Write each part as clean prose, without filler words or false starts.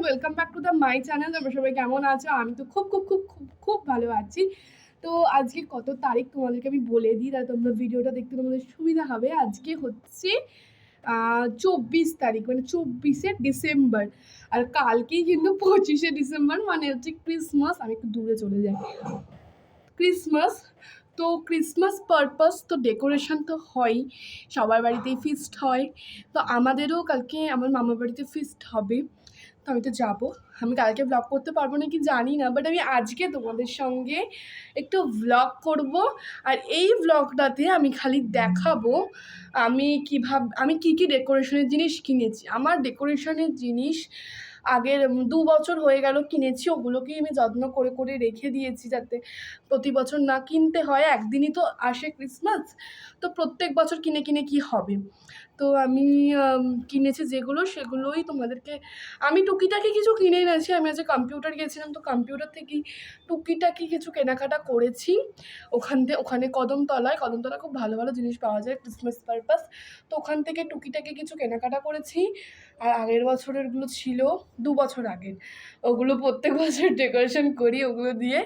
Welcome back to the my channel. তোমরা সবাই কেমন আছো? আমি তো খুব খুব খুব খুব খুব ভালো আছি। তো আজকে কত তারিখ তোমাদেরকে আমি বলে দিই, তাহলে তোমরা ভিডিওটা দেখতে তোমাদের সুবিধা হবে। আজকে হচ্ছে 24 তারিখ, মানে 24শে ডিসেম্বর। আর কালকেই কিন্তু 25শে ডিসেম্বর, মানে হচ্ছে ক্রিসমাস। আমি একটু দূরে চলে যাই। ক্রিসমাস, তো ক্রিসমাস পারপাস তো ডেকোরেশন তো হয়ই, সবার বাড়িতেই ফিস্ট হয়। তো আমাদেরও কালকে আমার মামার বাড়িতে ফিস্ট হবে, তো আমি তো যাবো। আমি কালকে ব্লগ করতে পারবো না কি জানি না, বাট আমি আজকে তোমাদের সঙ্গে একটু ব্লগ করব। আর এই ব্লগটাতে আমি খালি দেখাবো আমি কী কী ডেকোরেশনের জিনিস কিনেছি। আমার ডেকোরেশনের জিনিস আগের 2 বছর হয়ে গেল কিনেছি, ওগুলোকেই আমি যত্ন করে করে রেখে দিয়েছি, যাতে প্রতি বছর না কিনতে হয়। একদিনই তো আসে ক্রিসমাস, তো প্রত্যেক বছর কিনে কিনে কি হবে। তো আমি কিনেছি যেগুলো, সেগুলোই তোমাদেরকে আমি টুকিটাকি কিছু কিনে এনেছি। আমি আজকে কম্পিউটার গেছিলাম, তো কম্পিউটার থেকেই টুকিটাকি কিছু কেনাকাটা করেছি। ওখানে কদমতলায় খুব ভালো ভালো জিনিস পাওয়া যায় ক্রিসমাস পারপাস, তো ওখান থেকে টুকিটাকি কিছু কেনাকাটা করেছি। আর আগের বছরেরগুলো ছিল 2 বছর আগের, ওগুলো প্রত্যেক বছর ডেকোরেশন করি ওগুলো দিয়ে।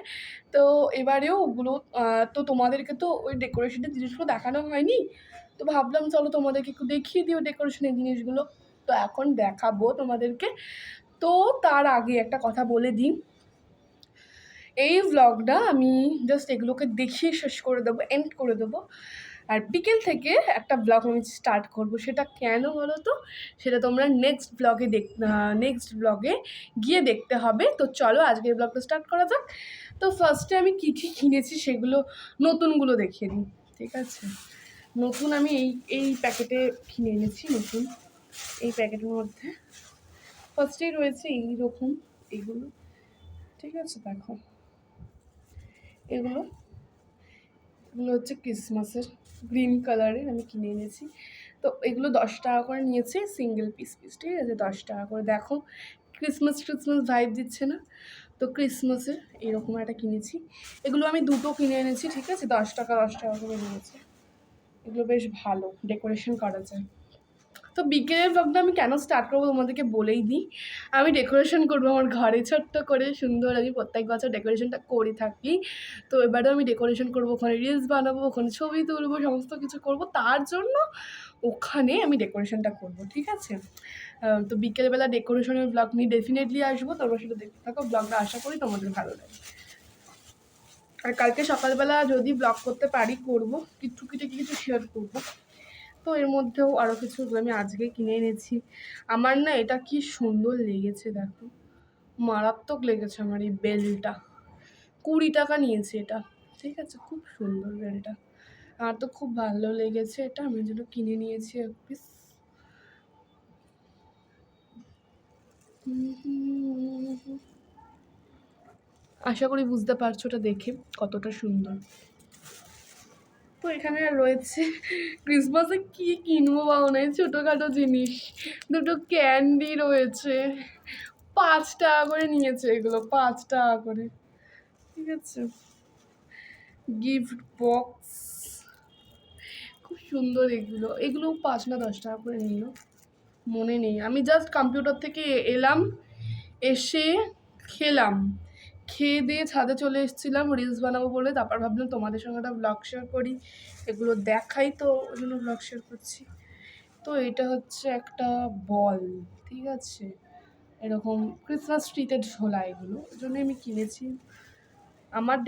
তো এবারেও ওগুলো তো তোমাদেরকে তো ওই ডেকোরেশনের জিনিসগুলো দেখানো হয়নি, তো ভাবলাম চলো তোমাদেরকে একটু দেখিয়ে দিও ডেকোরেশনের জিনিসগুলো। তো এখন দেখাবো তোমাদেরকে। তো তার আগে একটা কথা বলে দিই, এই ভ্লগটা আমি জাস্ট এগুলোকে দেখিয়ে শেষ করে দেবো, এন্ড করে দেবো। আর বিকেল থেকে একটা ব্লগ আমি স্টার্ট করব। সেটা কেন বলো তো, সেটা তোমরা নেক্সট ব্লগে গিয়ে দেখতে হবে। তো চলো আজকের ব্লগটা স্টার্ট করা যাক। তো ফার্স্টে আমি কী কী কিনেছি সেগুলো নতুনগুলো দেখিয়ে দিই, ঠিক আছে? নতুন আমি এই প্যাকেটে কিনে এনেছি, নতুন এই প্যাকেটের মধ্যে ফার্স্টেই রয়েছে এইরকম এগুলো, ঠিক আছে? দেখো এগুলো হচ্ছে ক্রিসমাসের গ্রিন কালারের আমি কিনে এনেছি। তো এগুলো 10 টাকা করে নিয়েছে সিঙ্গেল পিস, ঠিক আছে? 10 টাকা করে। দেখো ক্রিসমাস ভাইব দিচ্ছে না? তো ক্রিসমাসের এরকম একটা কিনেছি। এগুলো আমি দুটো কিনে এনেছি, ঠিক আছে? 10 টাকা করে নিয়েছে। এগুলো বেশ ভালো, ডেকোরেশন করা যায়। তো বিকেলের ব্লগটা আমি কেন স্টার্ট করবো তোমাদেরকে বলেই দিই। আমি ডেকোরেশন করবো আমার ঘরে ছোট্ট করে সুন্দর। আমি প্রত্যেক বছর ডেকোরেশনটা করে থাকি, তো এবারেও আমি ডেকোরেশন করবো, ওখানে রিলস বানাবো, ওখানে ছবি তুলবো, সমস্ত কিছু করবো। তার জন্য ওখানে আমি ডেকোরেশনটা করবো, ঠিক আছে? তো বিকেলবেলা ডেকোরেশনের ব্লগ নিয়ে ডেফিনেটলি আসবো, তোমরা সেটা দেখতে থাকো। ব্লগটা আশা করি তোমাদের ভালো লাগে। আর কালকে সকালবেলা যদি ব্লগ করতে পারি করবো, টুকিটাকি কিছু শেয়ার করবো। তো এর মধ্যেও আরও কিছু আমি আজকে কিনে এনেছি। আমার না এটা কি সুন্দর লেগেছে, দেখো মারাত্মক লেগেছে আমার এই বেলটা। 20 টাকা নিয়েছে এটা, ঠিক আছে? খুব সুন্দর বেলটা, আমার তো খুব ভালো লেগেছে এটা, আমি যেটা কিনে নিয়েছি এক পিস। আশা করি বুঝতে পারছো ওটা দেখে কতটা সুন্দর। তো এখানে রয়েছে ক্রিসমাসে কি কিনবো বা মনে হয় ছোটোখাটো জিনিস, দুটো ক্যান্ডি রয়েছে, 5 টাকা করে নিয়েছে এগুলো, 5 টাকা করে, ঠিক আছে? গিফট বক্স খুব সুন্দর, এগুলো 5 না 10 টাকা করে নিল, মনে নেই। আমি জাস্ট কম্পিউটার থেকে এলাম, এসে খেলাম, খেয়ে দিয়ে ছাদে চলে এসেছিলাম রিলস বানাবো বলে। তারপর ভাবলাম তোমাদের সঙ্গে একটা ব্লগ শেয়ার করি, এগুলো দেখাই, তো ওই জন্য ব্লগ শেয়ার করছি। তো এটা হচ্ছে একটা বল, ঠিক আছে? এরকম ক্রিসমাস ট্রিতে ঝোলা, এগুলো ওই জন্য আমি কিনেছি। আমার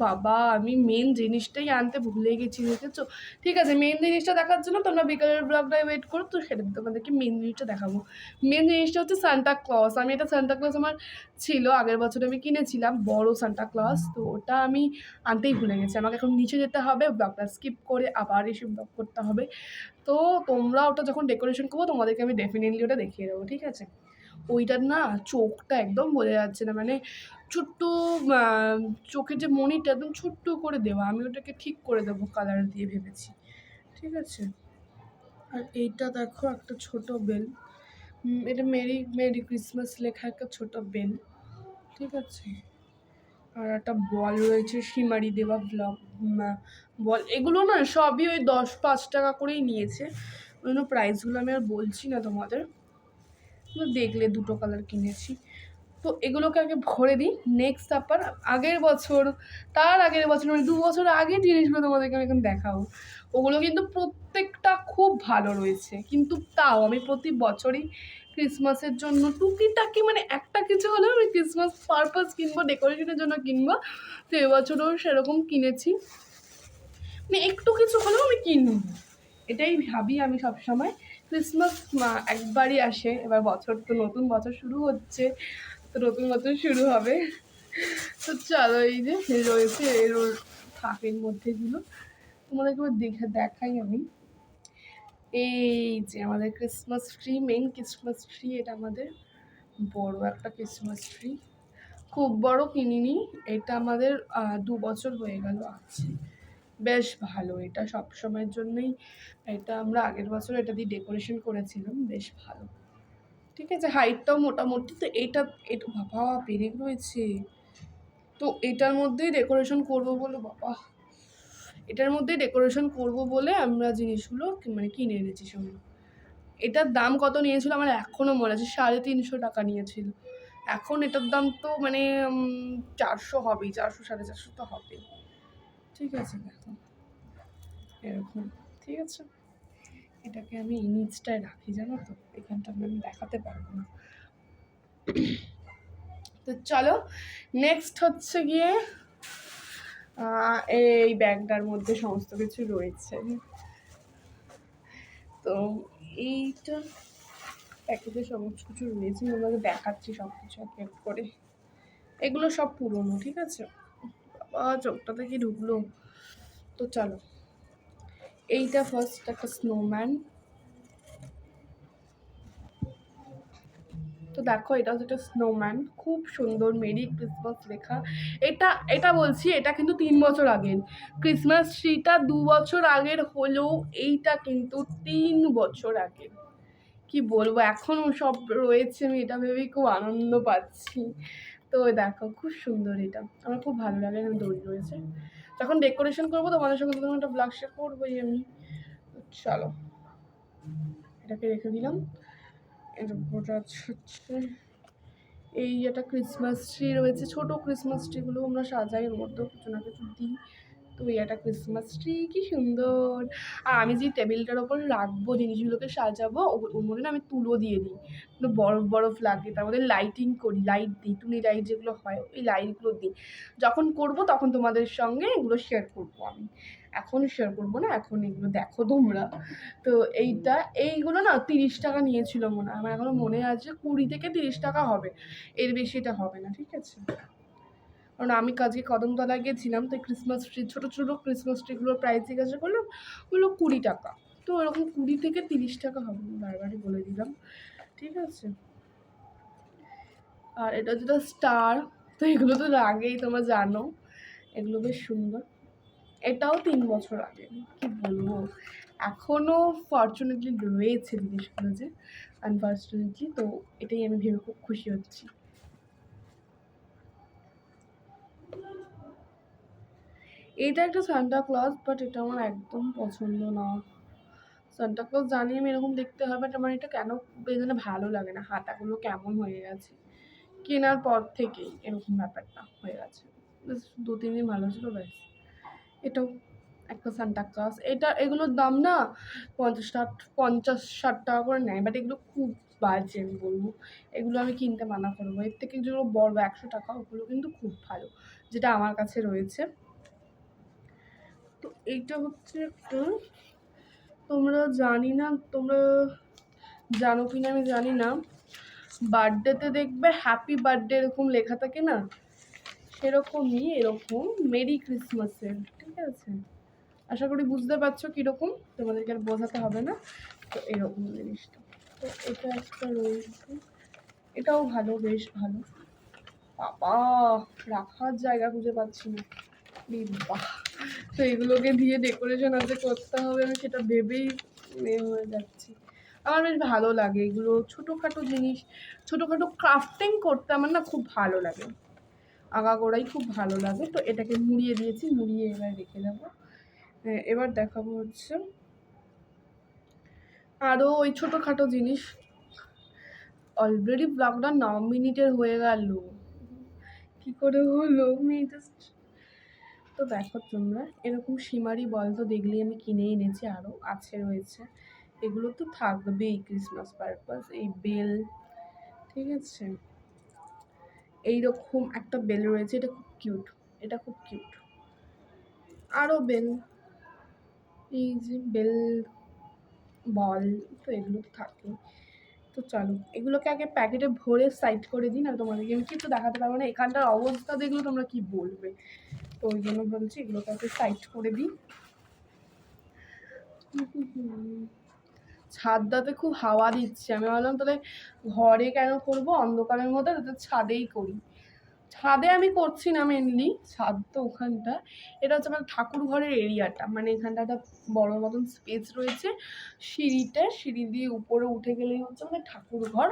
বাবা, আমি মেন জিনিসটাই আনতে ভুলে গেছি, দেখেছো? ঠিক আছে, মেন জিনিসটা দেখার জন্য তোমরা বিকালের ব্লগটায় ওয়েট করো, তো সেটা তোমাদেরকে মেন জিনিসটা দেখাবো। মেন জিনিসটা হচ্ছে সান্টা ক্লজ। আমি এটা সান্টা ক্লজ আমার ছিল, আগের বছর আমি কিনেছিলাম বড় সান্টা ক্লজ, তো ওটা আমি আনতেই ভুলে গেছি। আমাকে এখন নিচে যেতে হবে, ব্লগটা স্কিপ করে আবার এসে ব্লগ করতে হবে। তো তোমরা ওটা যখন ডেকোরেশন করবো তোমাদেরকে আমি ডেফিনেটলি ওটা দেখিয়ে দেবো, ঠিক আছে? ওইটার না চোখটা একদম বোঝা যাচ্ছে না, মানে ছোট্ট চোখের যে মণিটা একদম ছোট্ট করে দেওয়া, আমি ওটাকে ঠিক করে দেবো কালার দিয়ে ভেবেছি, ঠিক আছে? আর এইটা দেখো একটা ছোট বেল, এটা মেরি মেরি ক্রিসমাস লেখা একটা ছোট বেল, ঠিক আছে? আর একটা বল রয়েছে সিমারি দেওয়া বল। এগুলো না সবই ওই 5 টাকা করেই নিয়েছে, ওই জন্য প্রাইসগুলো আমি আর বলছি না তোমাদের, দেখলে দুটো কালার কিনেছি। তো এগুলোকে আগে ভরে দিই। নেক্সট আবার আগের বছর, তার আগের বছর, মানে 2 বছর আগের জিনিসগুলো তোমাদেরকে আমি এখন দেখাবো। ওগুলো কিন্তু প্রত্যেকটা খুব ভালো রয়েছে, কিন্তু তাও আমি প্রতি বছরই ক্রিসমাসের জন্য টুকিটাকি মানে একটা কিছু হলেও আমি ক্রিসমাস পারপাস কিনবো, ডেকোরেশনের জন্য কিনবো। তো এবছরও সেরকম কিনেছি, মানে একটু কিছু হলেও আমি কিনবো, এটাই ভাবি আমি সবসময়। ক্রিসমাস একবারই আসে, এবার বছর তো নতুন বছর শুরু হচ্ছে, তো নতুন বছর শুরু হবে। তো চলো, এই যে রয়েছে এর থাকের মধ্যেগুলো তোমাদেরকে দেখাই আমি। এই যে আমাদের Christmas tree, main Christmas tree, এটা আমাদের বড় একটা ক্রিসমাস ট্রি, খুব বড় কিনিনি, এটা আমাদের 2 বছর হয়ে গেল আছে, বেশ ভালো। এটা সব সময়ের জন্যই, এটা আমরা আগের বছর এটা দিয়ে ডেকোরেশন করেছিলাম, বেশ ভালো। ঠিক আছে, হাইটটাও মোটামুটি। তো এটা এটা বাবা পেরেক রয়েছে, তো এটার মধ্যেই ডেকোরেশন করবো বলে, বাবা এটার মধ্যেই ডেকোরেশন করবো বলে আমরা জিনিসগুলো মানে কিনে এনেছি সঙ্গে। এটার দাম কত নিয়েছিল আমার এখনও মনে আছে, 350 টাকা নিয়েছিল। এখন এটার দাম তো মানে 400 হবেই, 400 450 তো হবেই। ঠিক আছে, দেখো এরকম। ঠিক আছে, এটাকে আমি এই নিচটায় রাখি, জানো তো, এখানটা আমি দেখাতে পারবো না। তো চলো, নেক্সট হচ্ছে গিয়ে এই ব্যাগটার মধ্যে সমস্ত কিছু রয়েছে। তো এইটা প্যাকেটে সমস্ত কিছু রয়েছে, আমি তোমাকে দেখাচ্ছি সব কিছু এক এক করে। এগুলো সব পুরনো, ঠিক আছে। বাবা চোখটাতে কি ঢুকলো। তো চলো, এইটা ফার্স্ট একটা স্নোম্যান। তো দেখো, এটা হচ্ছে একটা স্নোম্যান, খুব সুন্দর, মেরি ক্রিসমাস লেখা। এটা এটা বলছি, এটা কিন্তু 3 বছর আগের ক্রিসমাস ট্রিটা, 2 বছর আগের হলেও এইটা কিন্তু 3 বছর আগের। কি বলবো, এখনও সব রয়েছে, আমি এটা ভেবেই খুব আনন্দ পাচ্ছি। তো দেখো খুব সুন্দর, এটা আমার খুব ভালো লাগে। আমি দড়ি রয়েছে, যখন ডেকোরেশন করবো তোমাদের সঙ্গে তখন একটা ব্লগ শেয়ার করবোই আমি। চলো, এটাকে রেখে দিলাম। এরপর হচ্ছে এই একটা ক্রিসমাস ট্রি রয়েছে, ছোট ক্রিসমাস ট্রিগুলো আমরা সাজাই, ওর মধ্যেও কিছু না কিছু দিই। তো এই একটা ক্রিসমাস ট্রি, কি সুন্দর। আর আমি যে টেবিলটার ওপর রাখবো জিনিসগুলোকে সাজাবো, ওর মধ্যে না আমি তুলো দিয়ে দিই, বরফ বরফ লাগে, তার মধ্যে লাইটিং করি, লাইট দিই, টুনি লাইট যেগুলো হয় ওই লাইটগুলো দিই। যখন করব তখন তোমাদের সঙ্গে এগুলো শেয়ার করবো আমি, এখন শেয়ার করবো না, এখন এগুলো দেখো তোমরা। তো এইগুলো না 30 টাকা নিয়েছিল মনে হয়, আমার এখনো মনে আছে, 20 থেকে 30 টাকা হবে, এর বেশি এটা হবে না। ঠিক আছে, কারণ আমি কাজে কদমতলায় গেছিলাম, তো ক্রিসমাস ট্রি, ছোটো ছোটো ক্রিসমাস ট্রিগুলোর প্রাইস জিজ্ঞাসা করলাম, ওগুলো 20 টাকা। তো এরকম 20 থেকে 30 টাকা হবে, বারবারই বলে দিলাম। ঠিক আছে, আর এটা যেটা স্টার, তো এগুলো তো আগেই তোমরা জানো, এগুলো বেশ সুন্দর। এটাও 3 বছর আগে, কি বলবো, এখনও ফর্চুনেটলি রয়েছে জিনিসগুলো, যে আনফর্চুনেটলি, তো এটাই আমি ভেবে খুব খুশি হচ্ছি। এইটা একটা সান্টা ক্লজ, বাট এটা আমার একদম পছন্দ না। সান্টা ক্লজ জানি আমি এরকম দেখতে হয়, বাট আমার এটা কেন বেজনে ভালো লাগে না, হাতাগুলো কেমন হয়ে গেছে, কেনার পর থেকেই এরকম ব্যাপারটা হয়ে গেছে। বেশ 2-3 দিন ভালো ছিল, ব্যাস। এটাও একটা সান্টা ক্লজ, এগুলোর দাম না 50-60 টাকা করে নেয়, বাট এগুলো খুব বাজে, আমি বলবো এগুলো আমি কিনতে মানা করবো। এর থেকে যেগুলো বড় 100 টাকা, ওগুলো কিন্তু খুব ভালো, যেটা আমার কাছে রয়েছে। তো এইটা হচ্ছে একটা, তোমরা জানি না, তোমরা জানো কি না আমি জানি না, বার্থডেতে দেখবে হ্যাপি বার্থডে এরকম লেখা থাকে না, সেরকমই এরকম মেরি ক্রিসমাসের। ঠিক আছে, আশা করি বুঝতে পারছো কীরকম, তোমাদেরকে আর বোঝাতে হবে না। তো এরকম জিনিসটা, তো এটা একটা রয়েছে, এটাও ভালো, বেশ ভালো। বাবা রাখার জায়গা খুঁজে পাচ্ছি না, বাহ। তো এগুলোকে দিয়ে ডেকোরেশন আজকে করতে হবে, আমি সেটা ভেবেই হয়ে যাচ্ছি। আমার বেশ ভালো লাগে এগুলো, ছোটোখাটো জিনিস, ছোটোখাটো ক্রাফটিং করতে আমার না খুব ভালো লাগে, আগাগোড়াই খুব ভালো লাগে। তো এটাকে মুড়িয়ে দিয়েছি, মুড়িয়ে এবার রেখে দেবো। এবার দেখাবো হচ্ছে আরও ওই ছোটোখাটো জিনিস, অলরেডি ব্লগটা 9 মিনিটের হয়ে গেল, কি করে হলো আমি জাস্ট। তো দেখো তোমরা এরকম সিমারি বল তো দেখলেই আমি কিনে এনেছি, আরও আছে রয়েছে, এগুলো তো থাকবেই ক্রিসমাস পারপাস। এই বেল, ঠিক আছে, এইরকম একটা বেল রয়েছে, এটা খুব কিউট, এটা খুব কিউট। আরও বেল, এই যে বেল বল, তো এগুলো তো থাকেই। তো চলো এগুলোকে আগে প্যাকেটে ভরে সাইড করে দিই, না তোমাদেরকে আমি কিছু দেখাতে পারবো না, এখানটার অবস্থা দেখলে তোমরা কি বলবে, তো ওই জন্য বলছি এগুলোকে আগে সাইড করে দিই। ছাদটাতে খুব হাওয়া দিচ্ছে, আমি ভাবলাম তাহলে ঘরে কেন করবো অন্ধকারের মধ্যে, তাতে ছাদেই করি। ছাদে আমি করছি না মেনলি, ছাদ তো ওখানটা, এটা হচ্ছে আমার ঠাকুর ঘরের এরিয়াটা, মানে এখানটা একটা বড় মতন স্পেস রয়েছে, সিঁড়ি দিয়ে উপরে উঠে গেলেই হচ্ছে মানে ঠাকুর ঘর।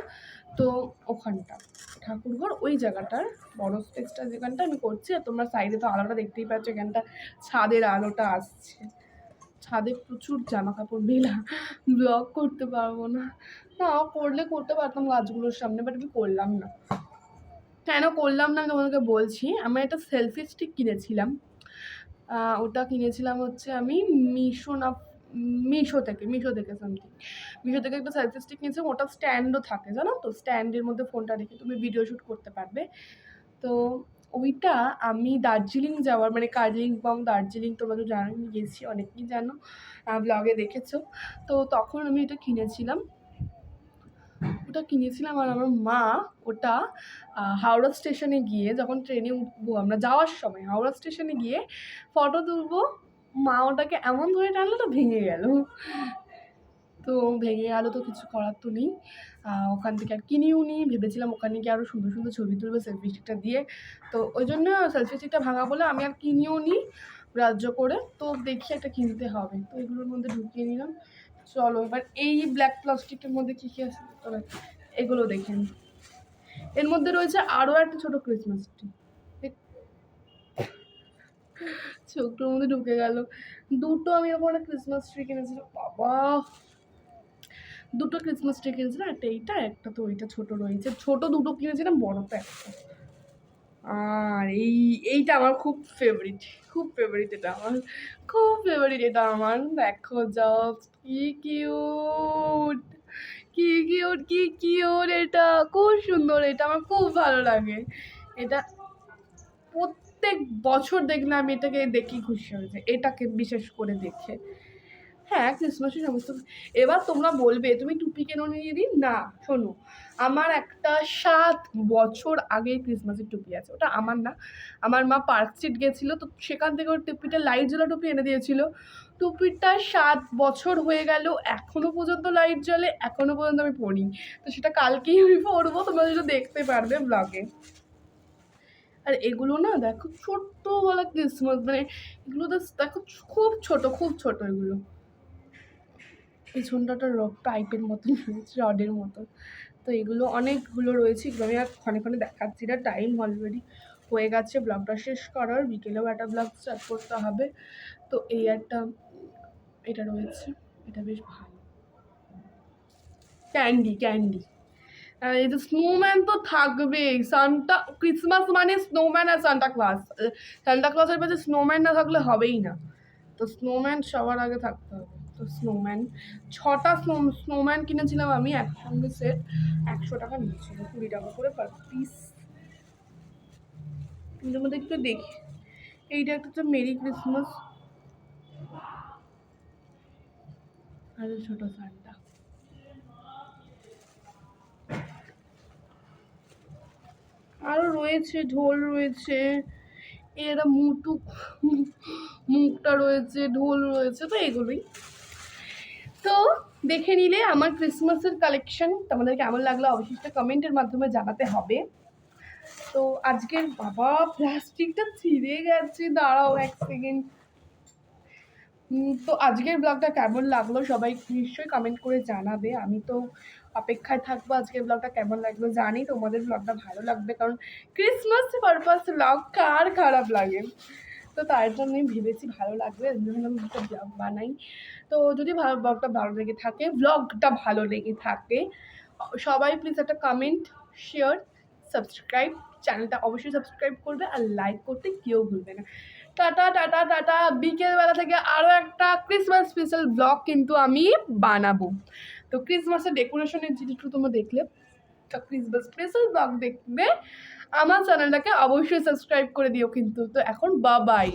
তো ওখানটা ঠাকুর ঘর, ওই জায়গাটার বড় স্পেসটা যেখানটা আমি করছি। আর তোমরা সাইডে তো আলোটা দেখতেই পাচ্ছ, এখানটা ছাদের আলোটা আসছে। ছাদে প্রচুর জামা কাপড় মেলা, ব্লগ করতে পারবো না, না করলে করতে পারতাম গাছগুলোর সামনে, বাট আমি করলাম না। কেন করলাম না আমি তোমাদেরকে বলছি। আমি একটা সেলফি স্টিক কিনেছিলাম, ওটা কিনেছিলাম হচ্ছে আমি মিশো থেকে সামথিং, মিশো থেকে একটা সেলফি স্টিক কিনেছিলাম। ওটা স্ট্যান্ডও থাকে জানো তো, স্ট্যান্ডের মধ্যে ফোনটা রেখে তুমি ভিডিও শ্যুট করতে পারবে। তো ওইটা আমি দার্জিলিং যাওয়ার, মানে কার্লিংবং দার্জিলিং তোমরা তো জানো, আমি গেছি, অনেকেই জানো, ব্লগে দেখেছো। তো তখন আমি এটা কিনেছিলাম, আর আমার মা ওটা হাওড়া স্টেশনে গিয়ে, যখন ট্রেনে উঠবো আমরা যাওয়ার সময় হাওড়া স্টেশনে গিয়ে ফটো তুলবো, মা ওটাকে এমন ধরে টানলো তো ভেঙে গেল। তো তো কিছু করার তো নেই, ওখান থেকে আর কিনিও নি, ভেবেছিলাম ওখানে গিয়ে আরও সুন্দর সুন্দর ছবি তুলবো সেলফি স্টিকটা দিয়ে। তো ওই জন্য সেলফি স্টিকটা ভাঙা বলে আমি আর কিনিও নি গ্রাহ্য করে। তো দেখি একটা কিনতে হবে, তো এগুলোর মধ্যে ঢুকিয়ে নিলাম। চলো এবার এই ব্ল্যাক প্লাস্টিকের মধ্যে কী কী আছে তবে এগুলো দেখে নিই। এর মধ্যে রয়েছে আরও একটা ছোট ক্রিসমাস ট্রি, চোখটার মধ্যে ঢুকে গেল। দুটো আমি এরকম একটা ক্রিসমাস ট্রি কিনেছিলাম, বাবা দুটো ক্রিসমাস ট্রি কিনেছিলাম, একটা এইটা, একটা তো ওইটা ছোট রয়েছে, ছোট দুটো কিনেছিলাম, বড় তো একটা। আর এইটা আমার খুব ফেভারিট, এটা আমার খুব ফেভারিট, এটা আমার দেখো জাস্ট কি কিউট, এটা খুব সুন্দর, এটা আমার খুব ভালো লাগে। এটা প্রত্যেক বছর দেখলে আমি এটাকে দেখি খুশি হয়েছে, এটাকে বিশেষ করে দেখে। হ্যাঁ ক্রিসমাসের সমস্ত। এবার তোমরা বলবে তুমি টুপি কেন নিয়ে দিন, না শোনো, আমার একটা 7 বছর আগে ক্রিসমাসের টুপি আছে, ওটা আমার না, আমার মা পার্ক স্ট্রিট গেছিলো, তো সেখান থেকে ওর টুপিটা লাইট জ্বলা টুপি এনে দিয়েছিল। টুপিটা 7 বছর হয়ে গেল, এখনো পর্যন্ত লাইট জ্বলে, এখনো পর্যন্ত আমি পরি। তো সেটা কালকেই আমি পরবো, তোমরা যেটা দেখতে পারবে ব্লগে। আর এগুলো না দেখো ছোট্টবেলা ক্রিসমাস, মানে এগুলো দেখো খুব ছোট এগুলো। পিছনটা পাইপের মতন রয়েছে, রডের মতন। তো এগুলো অনেকগুলো রয়েছে, এগুলো আমি আর ক্ষণে দেখাচ্ছি না, টাইম অলরেডি হয়ে গেছে ব্লগটা শেষ করার, বিকেলেও একটা ব্লগ স্টার্ট করতে হবে। তো এই একটা এটা রয়েছে, এটা বেশ ভালো, ক্যান্ডি এই যে স্নোম্যান তো থাকবেই, সান্টা ক্রিসমাস মানে স্নোম্যান আর সান্টা ক্লজের পাশে স্নোম্যান না থাকলে হবেই না। তো স্নোম্যান সবার আগে থাকতে হবে। তো স্নোম্যান 6টা স্নোম্যান কিনেছিলাম আমি একসঙ্গে সেট, 100 টাকা নিয়েছিল, 20 টাকা করে পার পিস। এর মধ্যে একটু দেখি, এইটা একটা মেরি ক্রিসমাস, আর ছোট সান্টা। আরও রয়েছে, ঢোল রয়েছে, এরা মুখটা রয়েছে, ঢোল রয়েছে, তো এগুলোই। তো দেখে নিলে আমার ক্রিসমাসের কালেকশন, তোমাদের কেমন লাগলো অবশ্যই কমেন্টের মাধ্যমে জানাতে হবে। তো আজকের বাবা প্লাস্টিকটা ছিঁড়ে গেছে, দাঁড়াও 1 সেকেন্ড। তো আজকের ব্লগটা কেমন লাগলো সবাই নিশ্চয়ই কমেন্ট করে জানাবে, আমি তো অপেক্ষায় থাকবো আজকের ব্লগটা কেমন লাগলো। জানি তোমাদের ব্লগটা ভালো লাগবে, কারণ ক্রিসমাস পারপাস ব্লগ কার খারাপ লাগে, তো তার জন্যই ভেবেছি ভালো লাগবে, আমি একটা ব্লগ বানাই। তো যদি ব্লগটা ভালো লেগে থাকে সবাই প্লিজ একটা কমেন্ট, শেয়ার, সাবস্ক্রাইব, চ্যানেলটা অবশ্যই সাবস্ক্রাইব করবে আর লাইক করতে কেউ ভুলবে না। Tata tata tata. বিকেলবেলা থেকে আরও একটা ক্রিসমাস স্পেশাল ব্লগ কিন্তু আমি বানাবো। তো ক্রিসমাসের ডেকোরেশনের যেটুকু তোমরা দেখলে, তো ক্রিসমাস স্পেশাল ব্লগ দেখবে আমার চ্যানেলটাকে অবশ্যই সাবস্ক্রাইব করে দিও কিন্তু। তো এখন বাই।